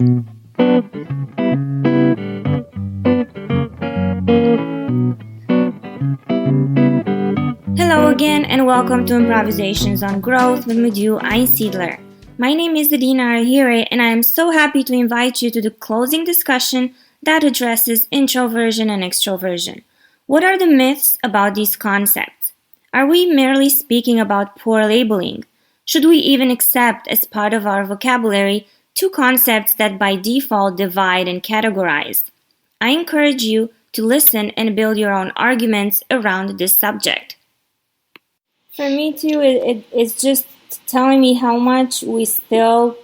Hello again, and welcome to Improvisations on Growth with Madhu Einsiedler. My name is Adina Arhire, and I am so happy to invite you to the closing discussion that addresses introversion and extroversion. What are the myths about these concepts? Are we merely speaking about poor labeling? Should we even accept as part of our vocabulary two concepts that by default divide and categorize? I encourage you to listen and build your own arguments around this subject. For me too, it's just telling me how much we still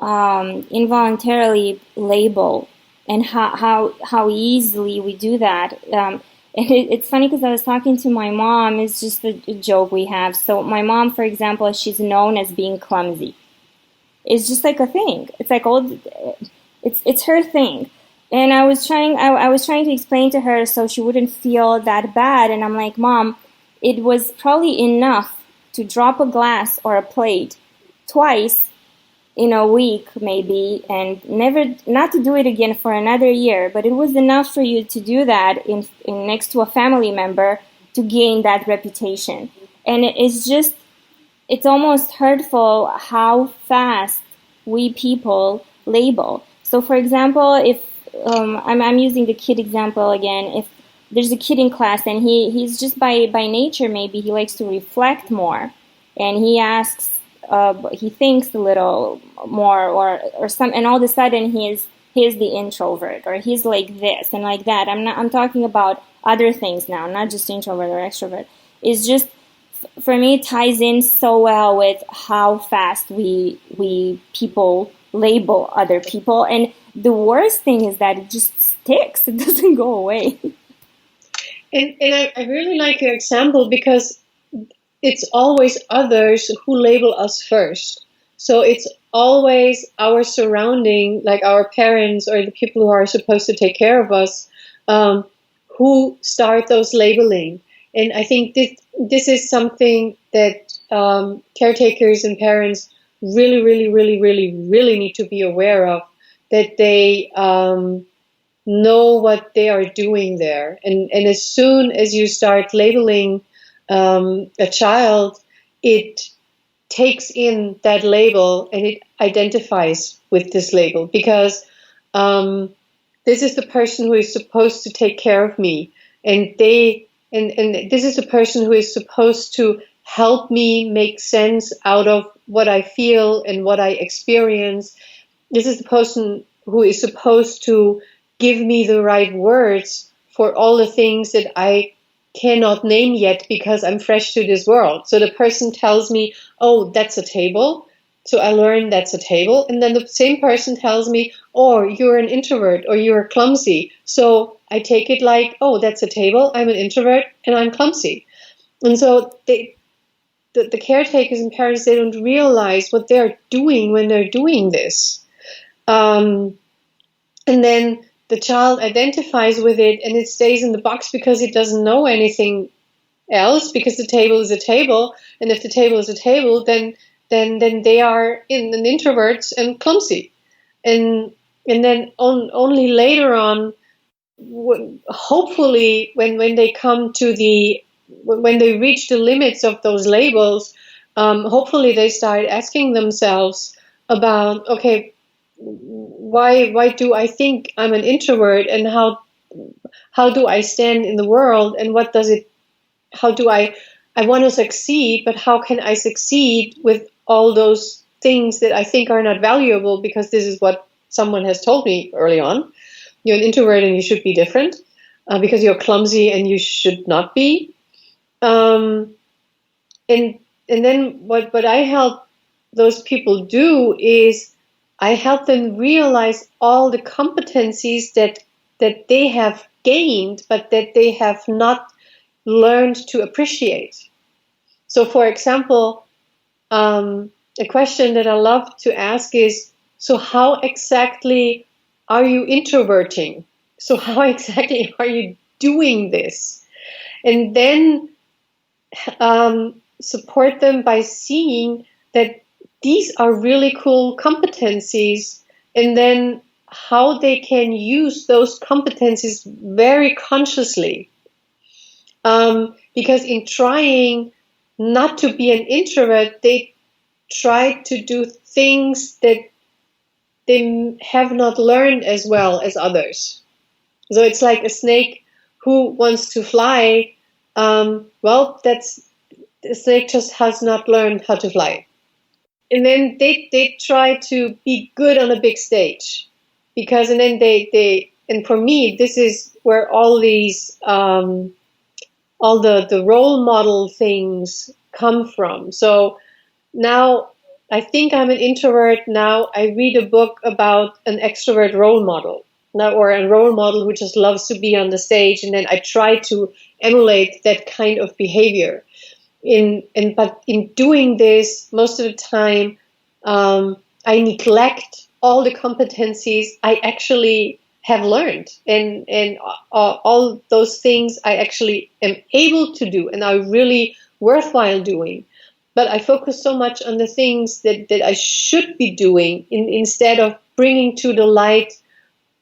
involuntarily label and how easily we do that. And it's funny because I was talking to my mom. It's just a joke we have. So my mom, for example, she's known as being clumsy. It's just like a thing. It's like it's her thing. And I was trying to explain to her so she wouldn't feel that bad. And I'm like, Mom, it was probably enough to drop a glass or a plate twice in a week, maybe, and not to do it again for another year. But it was enough for you to do that in next to a family member to gain that reputation. And it's almost hurtful how fast we people label. So, for example, if I'm using the kid example again, if there's a kid in class and he's just by nature, maybe he likes to reflect more, and he asks, he thinks a little more or some, and all of a sudden he's the introvert, or he's like this and like that. I'm talking about other things now, not just introvert or extrovert. It's just, for me, it ties in so well with how fast we people label other people, and the worst thing is that it just sticks. It doesn't go away. And I really like your example because it's always others who label us first. So it's always our surrounding, like our parents or the people who are supposed to take care of us, who start those labeling. And I think this is something that caretakers and parents really, really, really, really, really need to be aware of, that they know what they are doing there. And as soon as you start labeling a child, it takes in that label and it identifies with this label, because this is the person who is supposed to take care of me, and this is the person who is supposed to help me make sense out of what I feel and what I experience. This is the person who is supposed to give me the right words for all the things that I cannot name yet because I'm fresh to this world. So the person tells me, oh, that's a table. So I learn that's a table. And then the same person tells me, oh, you're an introvert or you're clumsy. So I take it like, oh, that's a table. I'm an introvert and I'm clumsy. And so the caretakers and parents, they don't realize what they're doing when they're doing this. And then the child identifies with it and it stays in the box because it doesn't know anything else, because the table is a table. And if the table is a table, then they are an introverts and clumsy. And then only later on, hopefully when they come to when they reach the limits of those labels, hopefully they start asking themselves about, okay, why do I think I'm an introvert, and how do I stand in the world, and how do I want to succeed, but how can I succeed with all those things that I think are not valuable, because this is what someone has told me early on. You're an introvert and you should be different, because you're clumsy and you should not be. And then what I help those people do is I help them realize all the competencies that they have gained, but that they have not learned to appreciate. So, for example, a question that I love to ask is, so how exactly are you introverting? So how exactly are you doing this? And then support them by seeing that these are really cool competencies and then how they can use those competencies very consciously. Because in trying not to be an introvert, they try to do things that they have not learned as well as others. So it's like a snake who wants to fly. Well, that's the snake just has not learned how to fly. And then they try to be good on a big stage, because and then they and for me this is where all these all the role model things come from. So now I think I'm an introvert. Now I read a book about an extrovert role model, now, or a role model who just loves to be on the stage, and then I try to emulate that kind of behavior. But in doing this, most of the time, I neglect all the competencies I actually have learned, and all those things I actually am able to do and are really worthwhile doing. But I focus so much on the things that I should be doing instead of bringing to the light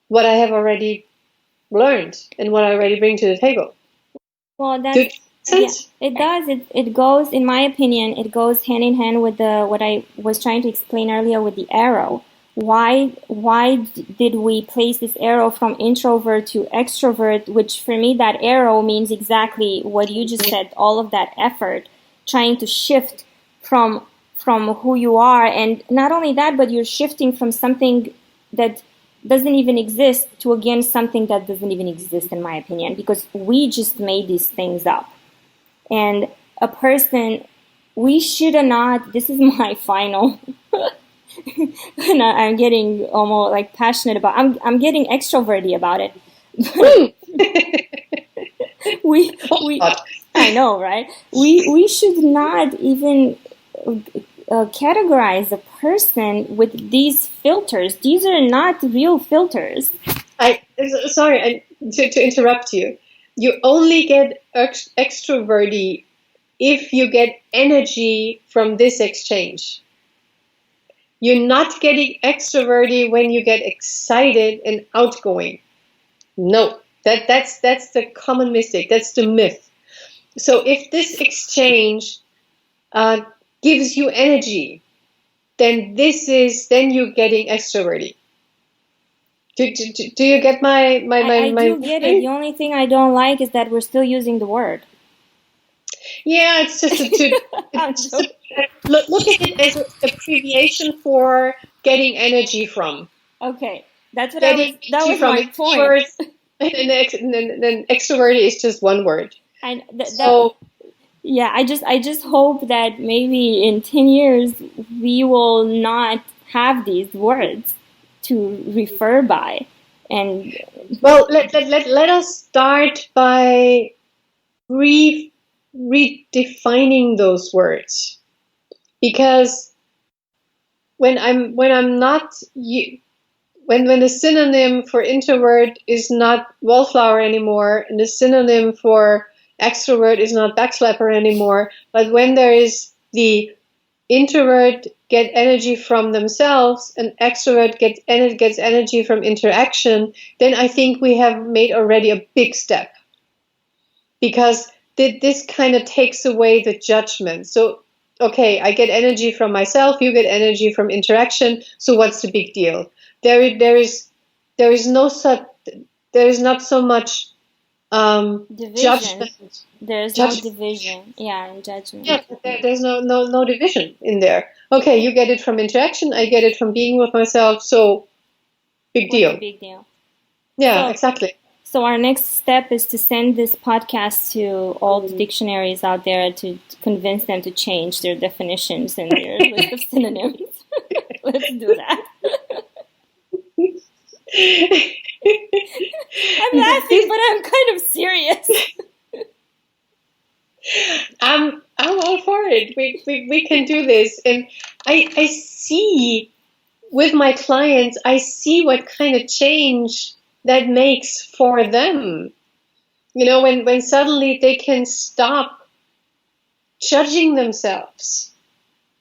what I have already learned and what I already bring to the table. Well, Does it make sense? yeah, it does. It goes, in my opinion, it goes hand in hand with what I was trying to explain earlier with the arrow. Why did we place this arrow from introvert to extrovert? Which for me, that arrow means exactly what you just said. All of that effort trying to shift from who you are, and not only that, but you're shifting from something that doesn't even exist to again something that doesn't even exist, in my opinion, because we just made these things up. And a person, we should not, this is my final and I'm getting almost like passionate about, I'm getting extroverty about it. we I know, right? We should not even categorize a person with these filters. These are not real filters. Sorry to interrupt you. You only get extroverty if you get energy from this exchange. You're not getting extroverty when you get excited and outgoing. No, that's the common mistake. That's the myth. So if this exchange gives you energy, then you're getting extroverty. Do you get my I do get it. The only thing I don't like is that we're still using the word. Yeah, it's just look at it as an abbreviation for getting energy from. Okay, that was my point. And then extroverted is just one word. And yeah, I just hope that maybe in 10 years we will not have these words to refer by. And well, let us start by redefining those words, because when the synonym for introvert is not wallflower anymore, and the synonym for extrovert is not backslapper anymore, but when there is the introvert get energy from themselves and extrovert gets energy from interaction, then I think we have made already a big step, because this kind of takes away the judgment. So, okay, I get energy from myself, you get energy from interaction, so what's the big deal? There is not so much judgment. There's no division, and judgment. Yeah, there's no division in there. Okay, you get it from interaction, I get it from being with myself, so big deal. Big deal. Yeah, exactly. So our next step is to send this podcast to all the dictionaries out there to convince them to change their definitions and their list of synonyms. Let's do that. I'm laughing, but I'm kind of serious. I'm all for it. We can do this, and I see with my clients, I see what kind of change that makes for them. You know, when suddenly they can stop judging themselves,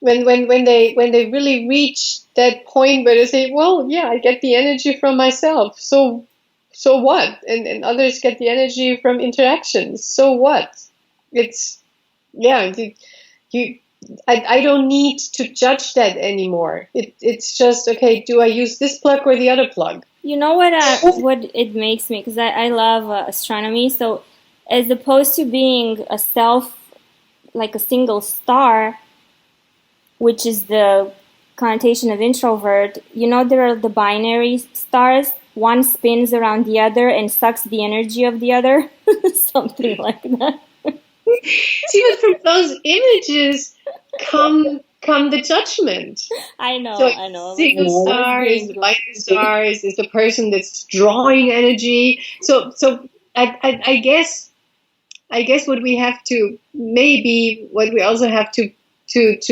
when they really reach that point where they say, well, yeah, I get the energy from myself. So what? And others get the energy from interactions. So what? It's, yeah, you I don't need to judge that anymore. It's just, okay, do I use this plug or the other plug? You know what it makes me, because I love astronomy. So as opposed to being a self, like a single star, which is the connotation of introvert, there are the binary stars. One spins around the other and sucks the energy of the other. Something like that. See, but from those images come the judgment. I know, So I know. single stars, the binary stars is the person that's drawing energy. So I guess what we have to, maybe what we also have to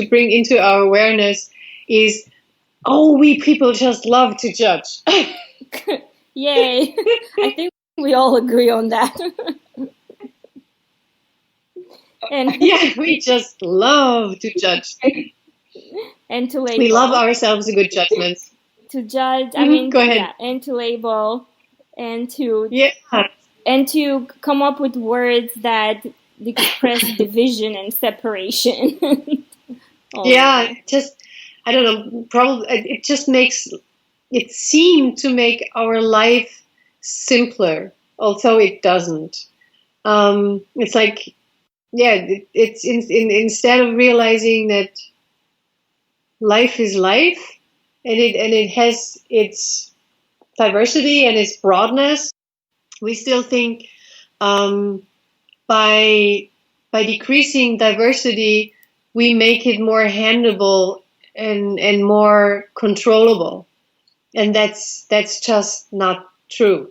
bring into our awareness is, oh, we people just love to judge. Yay! I think we all agree on that. And yeah, we just love to judge. And to label. We love ourselves a good judgment. To judge, I mean, go ahead. Yeah, and to label, and to yeah, and to come up with words that express division and separation. Yeah, just, I don't know, probably it just makes it seem to make our life simpler, although it doesn't. It's like, yeah, it's instead of realizing that life is life, and it has its diversity and its broadness, we still think by decreasing diversity, we make it more handleable and more controllable, and that's just not true.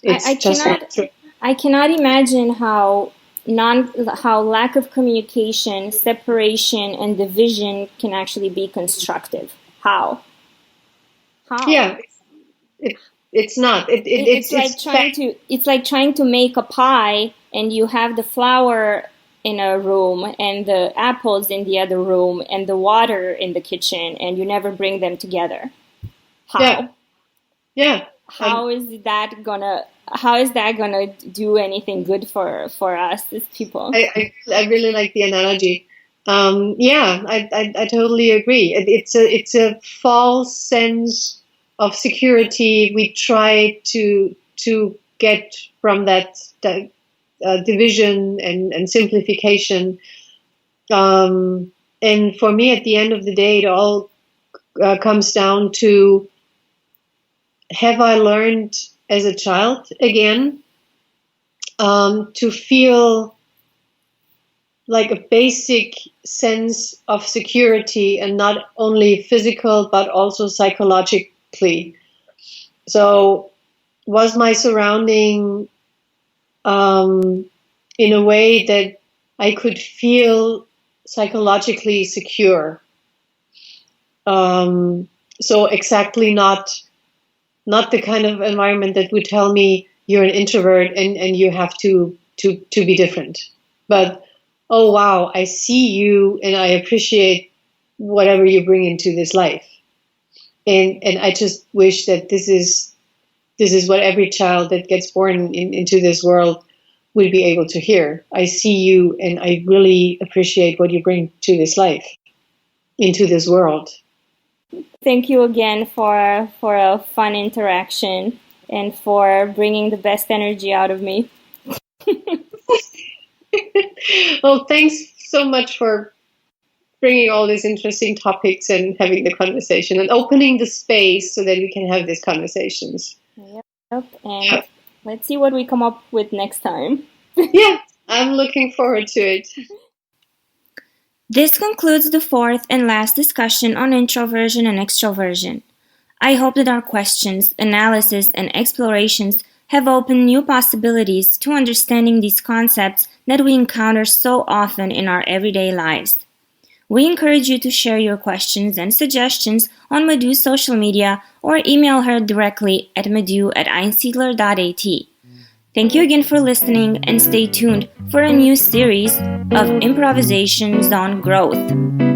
It's not true. I cannot imagine how lack of communication, separation, and division can actually be constructive. How? Yeah, it's not. It's like trying to make a pie, and you have the flour in a room and the apples in the other room and the water in the kitchen, and you never bring them together. How? Yeah. How is that gonna do anything good for us as people? I really like the analogy. Yeah, I totally agree. It's a false sense of security we try to get from that division and simplification. And for me, at the end of the day, it all comes down to, have I learned as a child again to feel like a basic sense of security, and not only physical but also psychologically? So was my surrounding in a way that I could feel psychologically secure? So exactly not the kind of environment that would tell me you're an introvert and you have to be different. But, oh wow, I see you and I appreciate whatever you bring into this life. And I just wish that this is what every child that gets born into this world would be able to hear. I see you and I really appreciate what you bring to this life, into this world. Thank you again for a fun interaction and for bringing the best energy out of me. Well, thanks so much for bringing all these interesting topics and having the conversation and opening the space so that we can have these conversations. Yep. And let's see what we come up with next time. Yeah, I'm looking forward to it. This concludes the fourth and last discussion on introversion and extroversion. I hope that our questions, analysis, and explorations have opened new possibilities to understanding these concepts that we encounter so often in our everyday lives. We encourage you to share your questions and suggestions on Madhu's social media or email her directly at madhu@einsiedler.at. Thank you again for listening, and stay tuned for a new series of improvisations on growth.